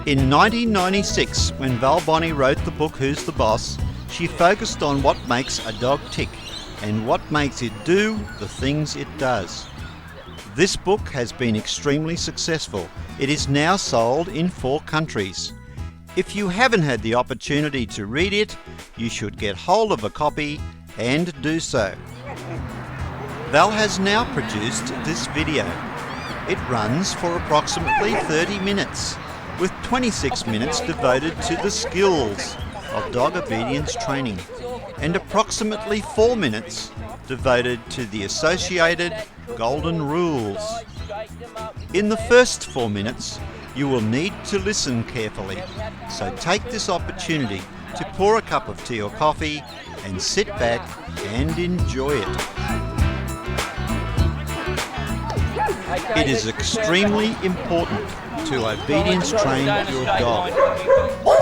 In 1996, when Val Bonney wrote the book Who's the Boss, she focused on what makes a dog tick and what makes it do the things it does. This book has been extremely successful. It is now sold in 4 countries. If you haven't had the opportunity to read it, you should get hold of a copy and do so. Val has now produced this video. It runs for approximately 30 minutes, with 26 minutes devoted to the skills of dog obedience training and approximately 4 minutes devoted to the associated golden rules. In the first 4 minutes, you will need to listen carefully, so take this opportunity to pour a cup of tea or coffee and sit back and enjoy it. It is extremely important to obedience train your dog.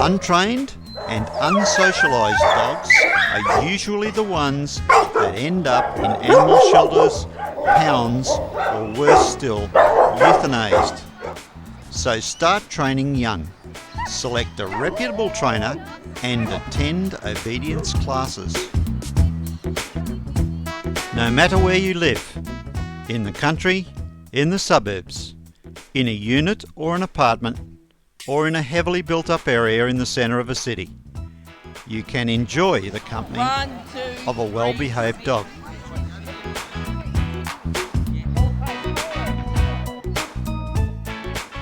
Untrained and unsocialised dogs are usually the ones that end up in animal shelters, pounds, or worse still, euthanized. So start training young. Select a reputable trainer and attend obedience classes. No matter where you live, in the country, in the suburbs, in a unit or an apartment, or in a heavily built up area in the centre of a city, you can enjoy the company of a well-behaved dog.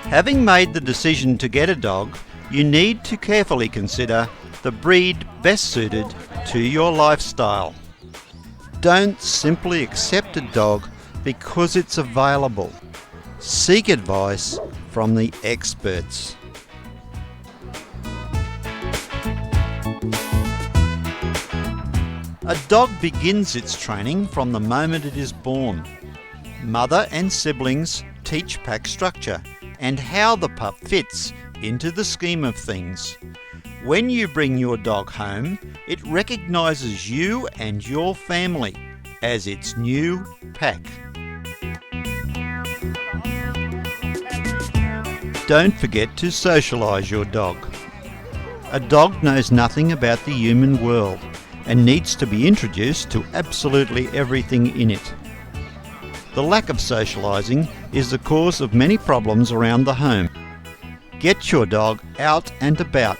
Having made the decision to get a dog, you need to carefully consider the breed best suited to your lifestyle. Don't simply accept a dog because it's available. Seek advice from the experts. A dog begins its training from the moment it is born. Mother and siblings teach pack structure and how the pup fits into the scheme of things. When you bring your dog home, it recognises you and your family as its new pack. Don't forget to socialise your dog. A dog knows nothing about the human world and needs to be introduced to absolutely everything in it. The lack of socialising is the cause of many problems around the home. Get your dog out and about.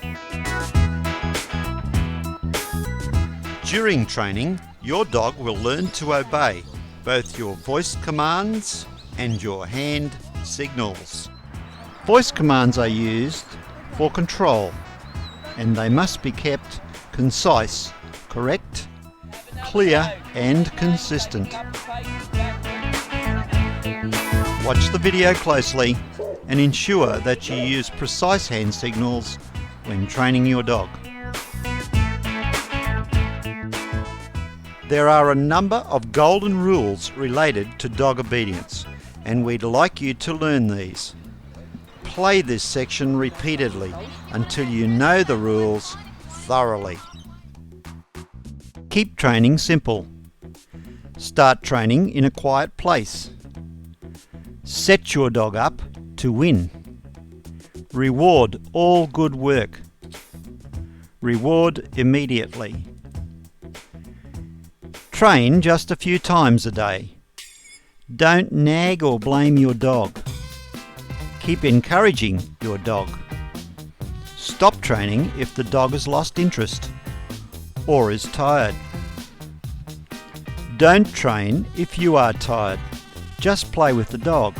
During training, your dog will learn to obey both your voice commands and your hand signals. Voice commands are used for control, and they must be kept concise, correct, clear and consistent. Watch the video closely and ensure that you use precise hand signals when training your dog. There are a number of golden rules related to dog obedience, and we'd like you to learn these. Play this section repeatedly until you know the rules thoroughly. Keep training simple. Start training in a quiet place. Set your dog up to win. Reward all good work. Reward immediately. Train just a few times a day. Don't nag or blame your dog. Keep encouraging your dog. Stop training if the dog has lost interest or is tired. Don't train if you are tired. Just play with the dog.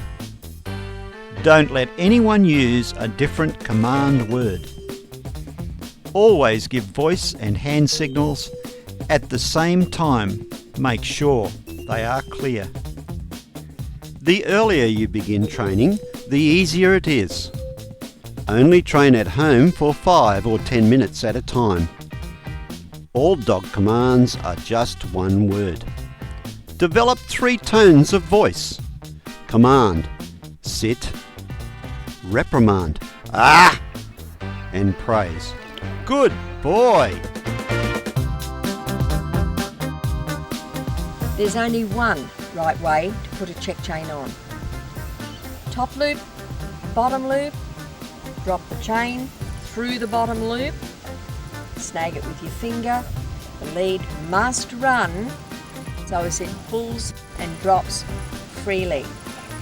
Don't let anyone use a different command word. Always give voice and hand signals at the same time. Make sure they are clear. The earlier you begin training, the easier it is. Only train at home for 5 or 10 minutes at a time. All dog commands are just one word. Develop 3 tones of voice. Command: sit, reprimand, ah, and praise. Good boy! There's only one right way to put a check chain on. Top loop, bottom loop, drop the chain through the bottom loop, snag it with your finger. The lead must run so as it pulls and drops freely.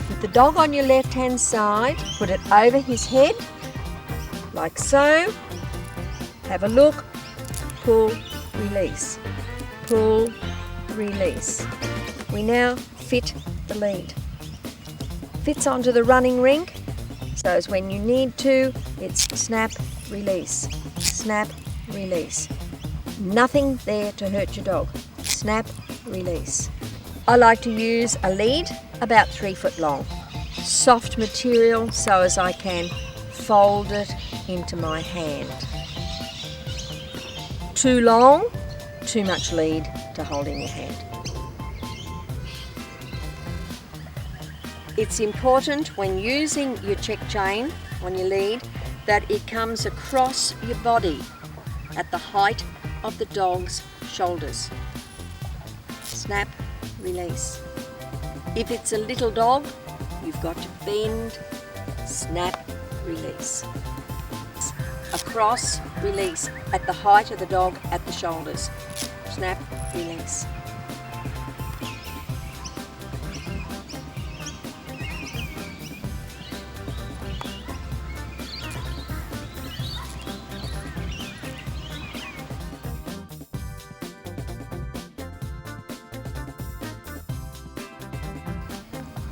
With the dog on your left hand side, put it over his head, like so. Have a look, pull, release, pull, release. We now fit the lead. Fits onto the running rink, so as when you need to, it's snap, release, snap, release. Nothing there to hurt your dog. Snap, release. I like to use a lead about 3 foot long. Soft material so as I can fold it into my hand. Too long, too much lead to hold in your hand. It's important when using your check chain on your lead that it comes across your body at the height of the dog's shoulders. Snap, release. If it's a little dog, you've got to bend, snap, release. Across, release, at the height of the dog at the shoulders. Snap, release.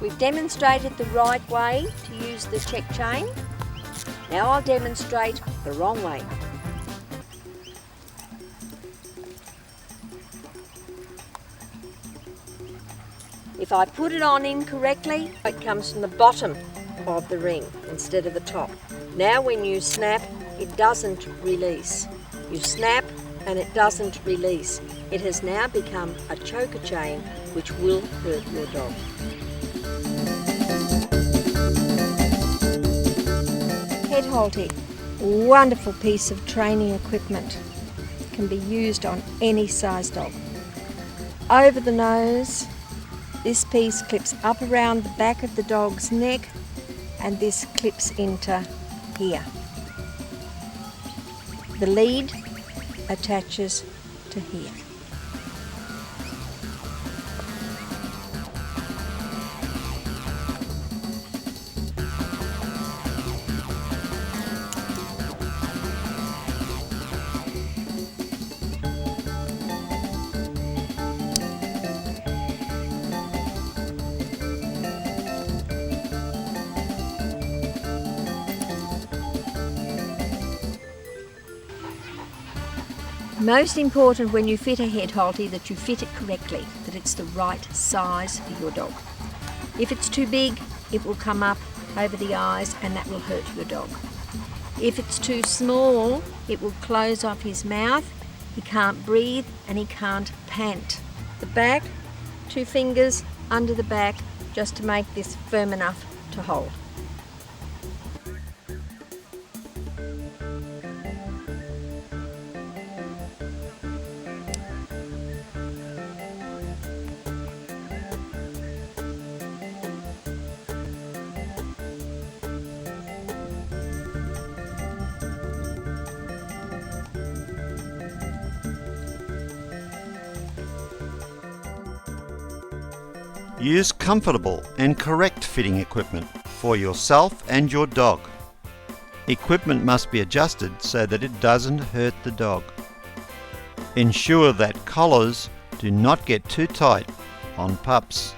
We've demonstrated the right way to use the check chain. Now I'll demonstrate the wrong way. If I put it on incorrectly, it comes from the bottom of the ring instead of the top. Now when you snap, it doesn't release. You snap and it doesn't release. It has now become a choker chain which will hurt your dog. Head halter, wonderful piece of training equipment. Can be used on any size dog. Over the nose, this piece clips up around the back of the dog's neck and this clips into here. The lead attaches to here. Most important when you fit a head halter that you fit it correctly, that it's the right size for your dog. If it's too big, it will come up over the eyes and that will hurt your dog. If it's too small, it will close off his mouth, he can't breathe and he can't pant. The back, 2 fingers under the back just to make this firm enough to hold. Use comfortable and correct fitting equipment for yourself and your dog. Equipment must be adjusted so that it doesn't hurt the dog. Ensure that collars do not get too tight on pups.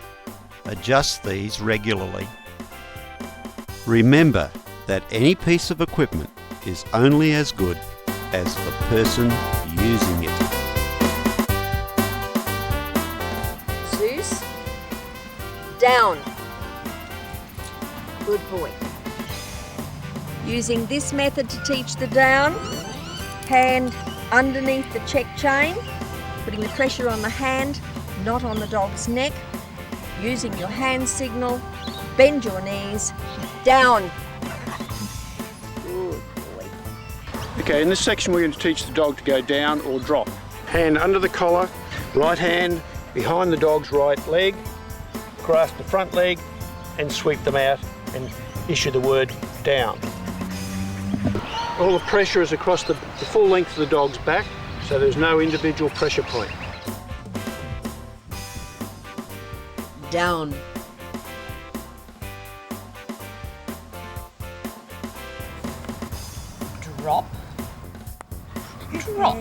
Adjust these regularly. Remember that any piece of equipment is only as good as the person using it. Zeus, down. Good boy. Using this method to teach the down, hand underneath the check chain, putting the pressure on the hand, not on the dog's neck. Using your hand signal, bend your knees, down. Okay, in this section we're going to teach the dog to go down or drop. Hand under the collar, right hand behind the dog's right leg, grasp the front leg and sweep them out and issue the word down. All the pressure is across the full length of the dog's back, so there's no individual pressure point. Down. Drop. Drop.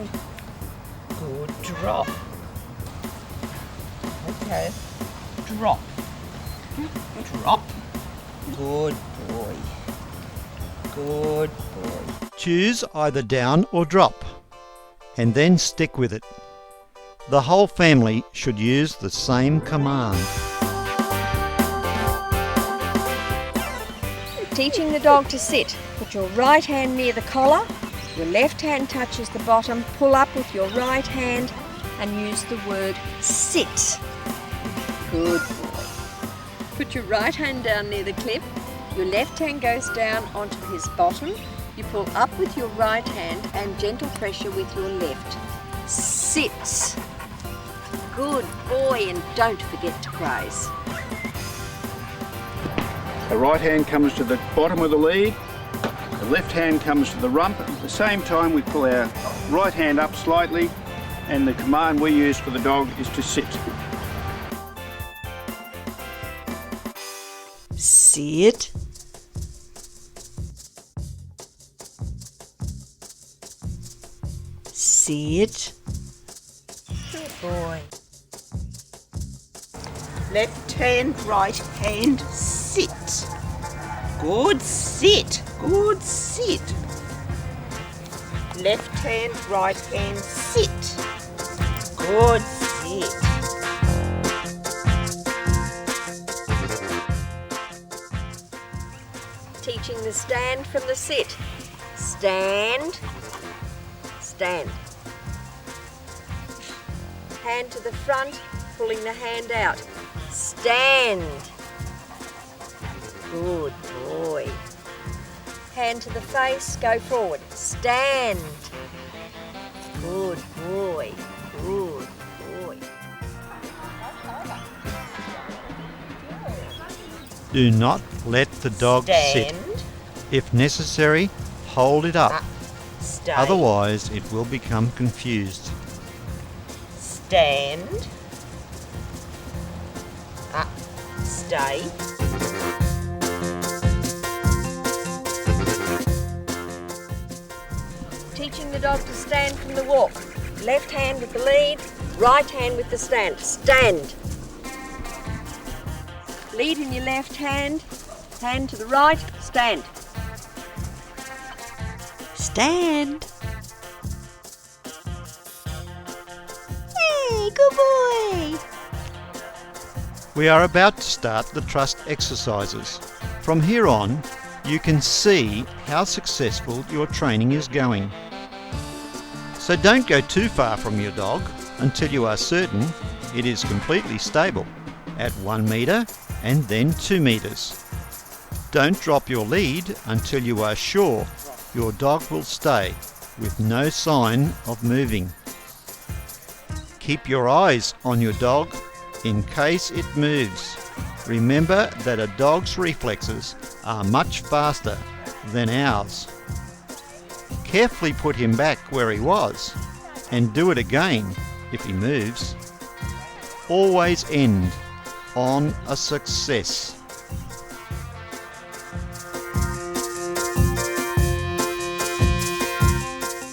Good drop. Okay. Drop. Drop. Good boy. Good boy. Choose either down or drop, and then stick with it. The whole family should use the same command. Teaching the dog to sit. Put your right hand near the collar, your left hand touches the bottom, pull up with your right hand and use the word sit. Good boy. Put your right hand down near the clip, your left hand goes down onto his bottom, you pull up with your right hand and gentle pressure with your left. Sit. Good boy, and don't forget to graze. The right hand comes to the bottom of the lead, the left hand comes to the rump. At the same time we pull our right hand up slightly, and the command we use for the dog is to sit. Sit. Sit. Good boy. Left hand, right hand, sit. Good sit. Good sit. Left hand, right hand, sit. Good sit. Teaching the stand from the sit. Stand. Stand. Hand to the front, pulling the hand out. Stand. Good boy. Hand to the face, go forward. Stand. Good boy. Good boy. Do not let the dog sit. Stand. If necessary, hold it up. Stay. Otherwise, it will become confused. Stand. Up. Stay. Teaching the dog to stand from the walk. Left hand with the lead, right hand with the stand. Stand. Lead in your left hand, hand to the right, stand. Stand. Hey, good boy. We are about to start the trust exercises. From here on, you can see how successful your training is going. So don't go too far from your dog until you are certain it is completely stable at 1 metre and then 2 metres. Don't drop your lead until you are sure your dog will stay with no sign of moving. Keep your eyes on your dog in case it moves. Remember that a dog's reflexes are much faster than ours. Carefully put him back where he was and do it again if he moves. Always end on a success.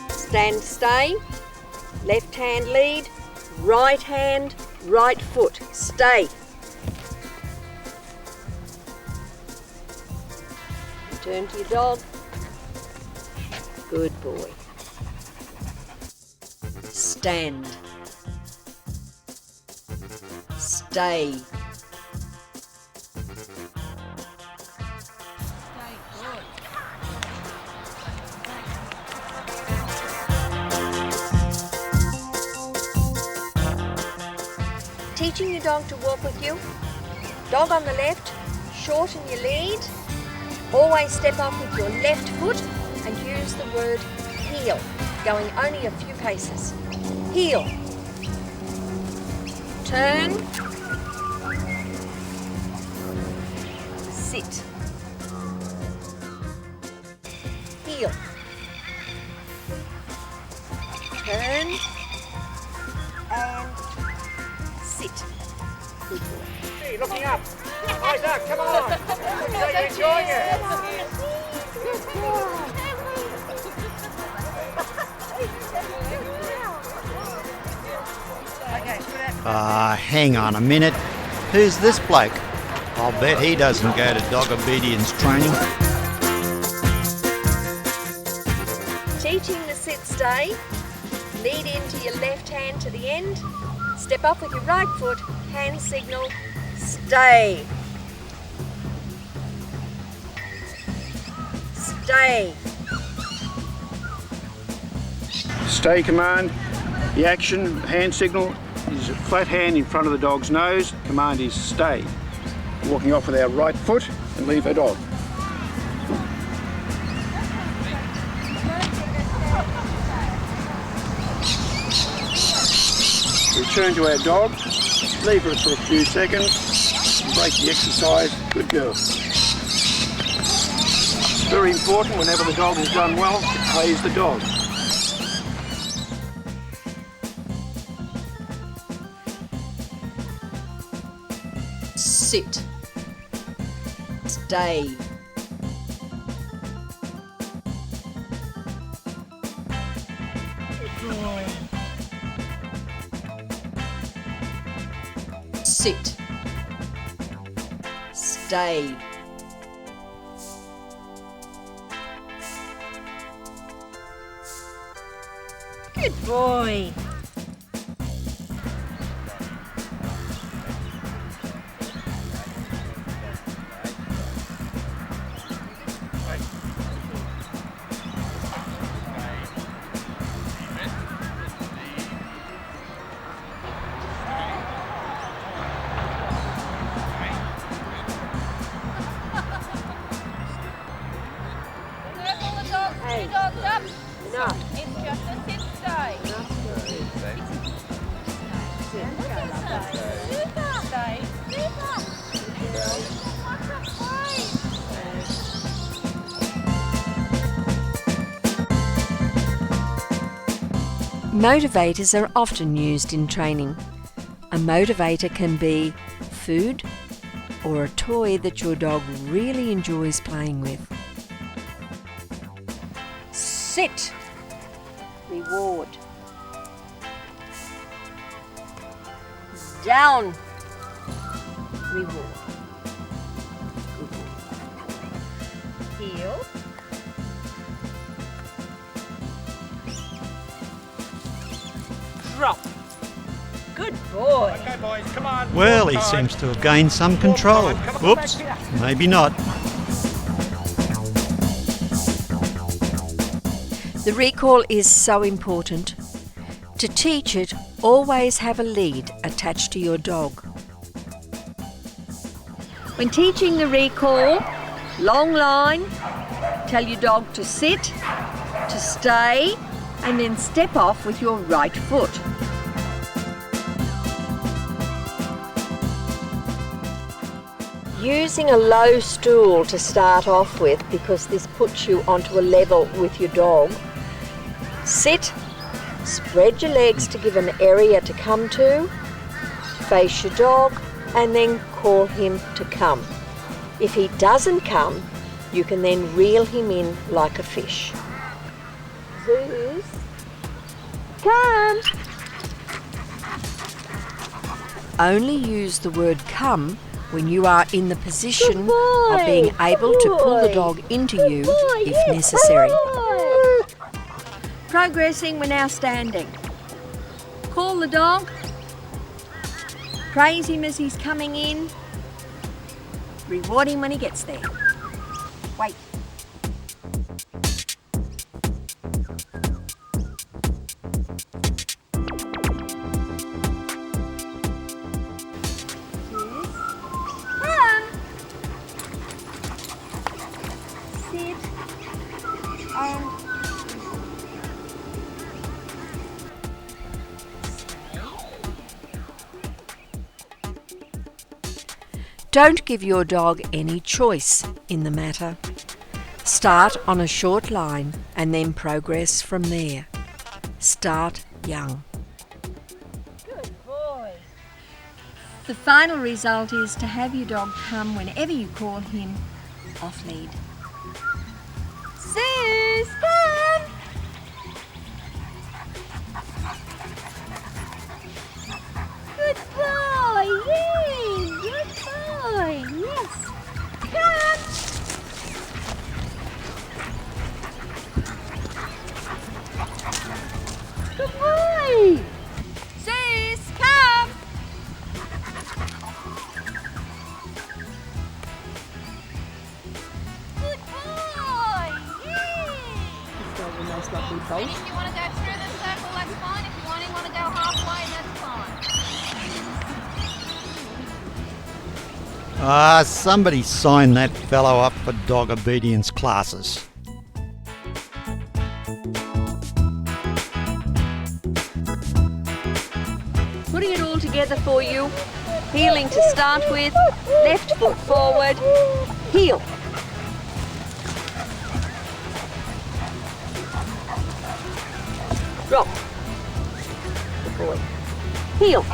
Stand, stay. Left hand lead, right hand, right foot. Stay. Turn to your dog. Good boy. Stand. Stay. Teaching your dog to walk with you. Dog on the left, shorten your lead. Always step up with your left foot and use the word heel, going only a few paces. Heel. Turn. Sit. Heel. Turn. And sit. Good boy. Hey, looking up. Isaac, come on. Are you enjoying it? Hang on a minute. Who's this bloke? I'll bet he doesn't go to dog obedience training. Teaching the sit-stay. Lead into your left hand to the end. Step up with your right foot. Hand signal. Stay. Stay. Stay command. The action, hand signal, is a flat hand in front of the dog's nose. Command is stay. Walking off with our right foot and leave her dog. Return to our dog, leave her for a few seconds, break the exercise. Good girl. It's very important whenever the dog has done well to praise the dog. Sit. Stay. Sit. Stay. Good boy. Hey. Dogs up. No. It's just a sit stay. Stay. Motivators are often used in training. A motivator can be food or a toy that your dog really enjoys playing with. Sit. Reward. Down. Reward. Heel. Drop. Good boy. Okay, boys, come on. Well, he seems to have gained some control. Whoops, maybe not. The recall is so important. To teach it, always have a lead attached to your dog. When teaching the recall, long line, tell your dog to sit, to stay, and then step off with your right foot. Using a low stool to start off with, because this puts you onto a level with your dog. Sit, spread your legs to give an area to come to, face your dog, and then call him to come. If he doesn't come, you can then reel him in like a fish. Zeus, come! Only use the word come when you are in the position of being able to pull the dog into you if necessary. Progressing, we're now standing. Call the dog. Praise him as he's coming in. Reward him when he gets there. Wait. Come. Sit and Don't give your dog any choice in the matter. Start on a short line and then progress from there. Start young. Good boy. The final result is to have your dog come whenever you call him off lead. Zeus, come! Good boy, yay! Good boy, yes. Come! Good boy! Zeus, come! Good boy! Yay! Nice lovely bolt. And if you want to go through the circle, that's fine. If you want to go halfway, that's fine. Somebody sign that fellow up for dog obedience classes. Putting it all together for you. Heeling to start with. Left foot forward. Heel. Drop. Good boy. Heel.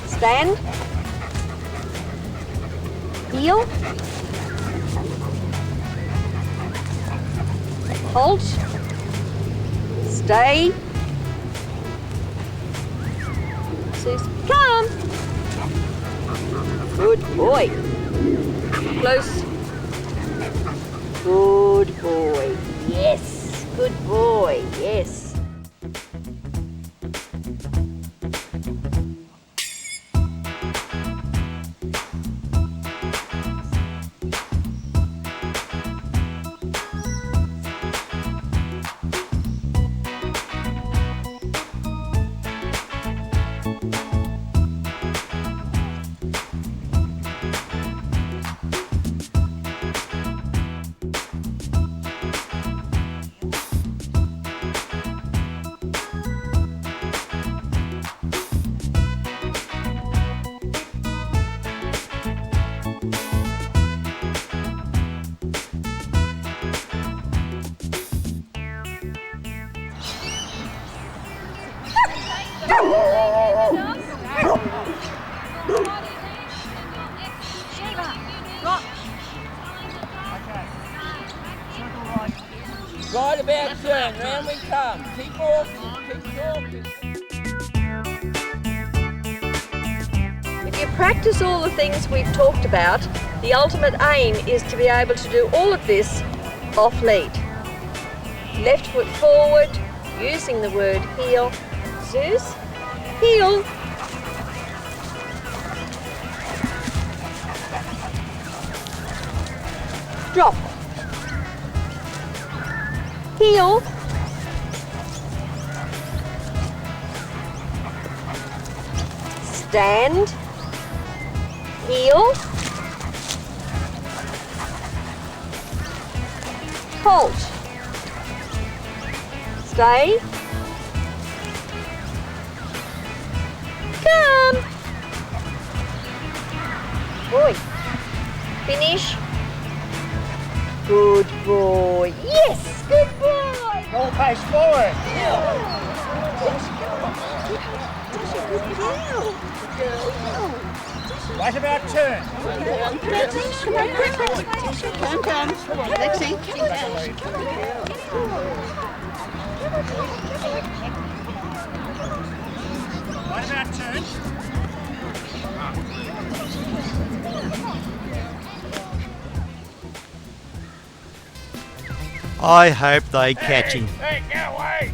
Stand. Heel. Halt. Stay. Zeus, come. Good boy. Close. Good boy. Yes. Good boy. Yes. Right about turn, round we come. Keep walking, keep talking. If you practice all the things we've talked about, the ultimate aim is to be able to do all of this off lead. Left foot forward, using the word heel. Zeus, heel. Drop. Heel. Stand. Heel. Halt. Stay. Come. Boy. Finish. Good boy. Yes, good boy. Goal pace forward. Right about turn. Right about turn. I hope they catch him. Hey, get away!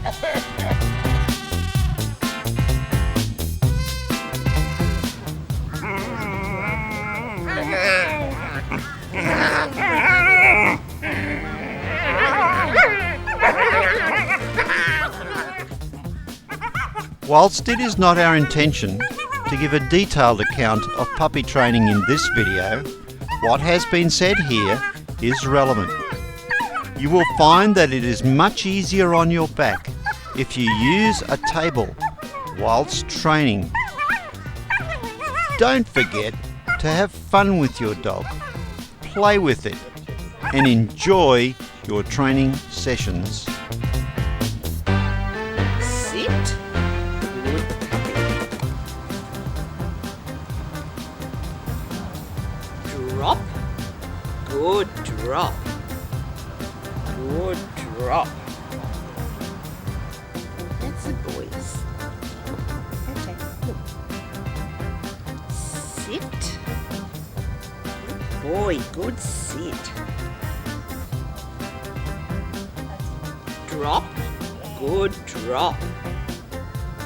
Whilst it is not our intention to give a detailed account of puppy training in this video, what has been said here is relevant. You will find that it is much easier on your back if you use a table whilst training. don't forget to have fun with your dog. Play with it and enjoy your training sessions. Sit. Good puppy. Drop. Good drop. Good drop. That's the boys. Okay, look. Sit. Good boy, good sit. Drop. Good drop.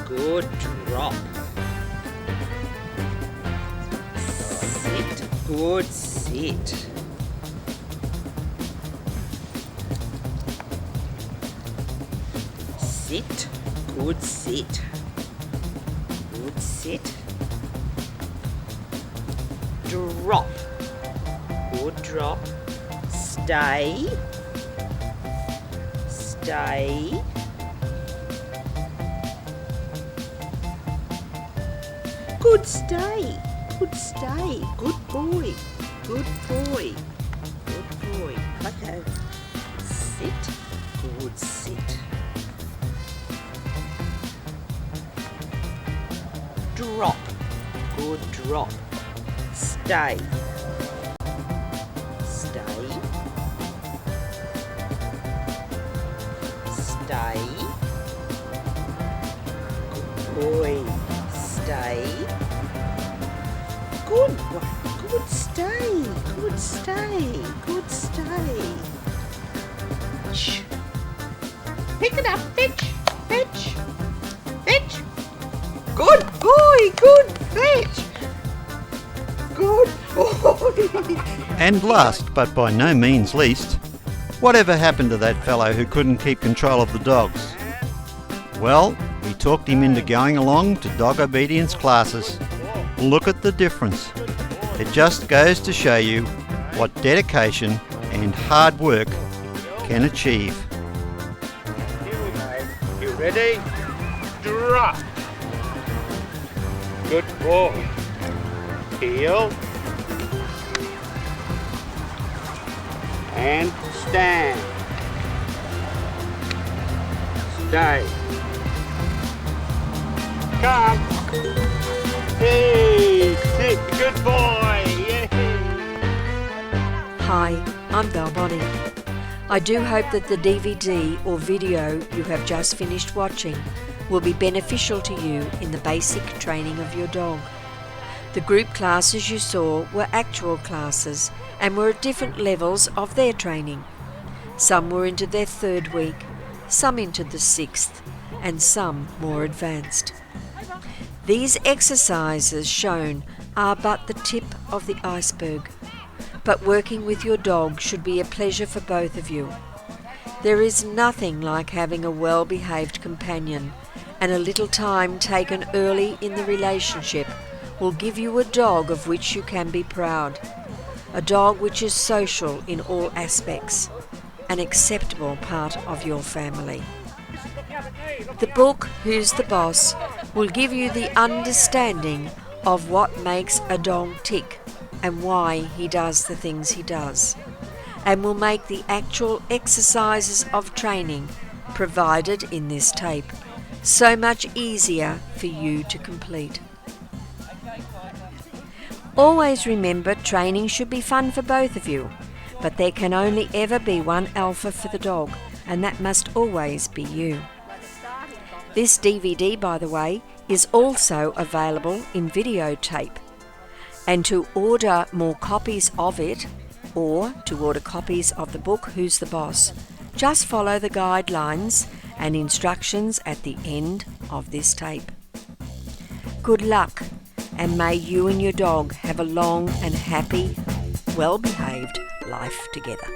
Good drop. Sit. Good sit. Sit. Good sit. Good sit. Drop. Good drop. Stay. Stay. Good stay. Good stay. Good boy. Good boy. Good boy. Okay. Sit. Good sit. Drop. Good drop. Stay. Stay. Stay. Good boy. Stay. Good one. Good stay. Good stay. Good stay. Shh. Pick it up. Fetch. Fetch. Fetch. Good boy. Good fetch. Good boy. And last, but by no means least, whatever happened to that fellow who couldn't keep control of the dogs? Well, we talked him into going along to dog obedience classes. Look at the difference. It just goes to show you what dedication and hard work can achieve. Here we go. You ready? Drop. Good boy. Heel. And stand. Stay. Come. Hey, sit. Good boy. Yay. Hi, I'm Val Bonnie. I do hope that the DVD or video you have just finished watching will be beneficial to you in the basic training of your dog. The group classes you saw were actual classes and were at different levels of their training. Some were into their 3rd week, some into the 6th, and some more advanced. These exercises shown are but the tip of the iceberg, but working with your dog should be a pleasure for both of you. There is nothing like having a well-behaved companion, and a little time taken early in the relationship will give you a dog of which you can be proud, a dog which is social in all aspects, an acceptable part of your family. The book, Who's the Boss, will give you the understanding of what makes a dog tick and why he does the things he does, and will make the actual exercises of training provided in this tape so much easier for you to complete. Always remember, training should be fun for both of you, but there can only ever be one alpha for the dog, and that must always be you. This DVD, by the way, is also available in videotape. And to order more copies of it, or to order copies of the book Who's the Boss, just follow the guidelines and instructions at the end of this tape. Good luck, and may you and your dog have a long and happy, well-behaved life together.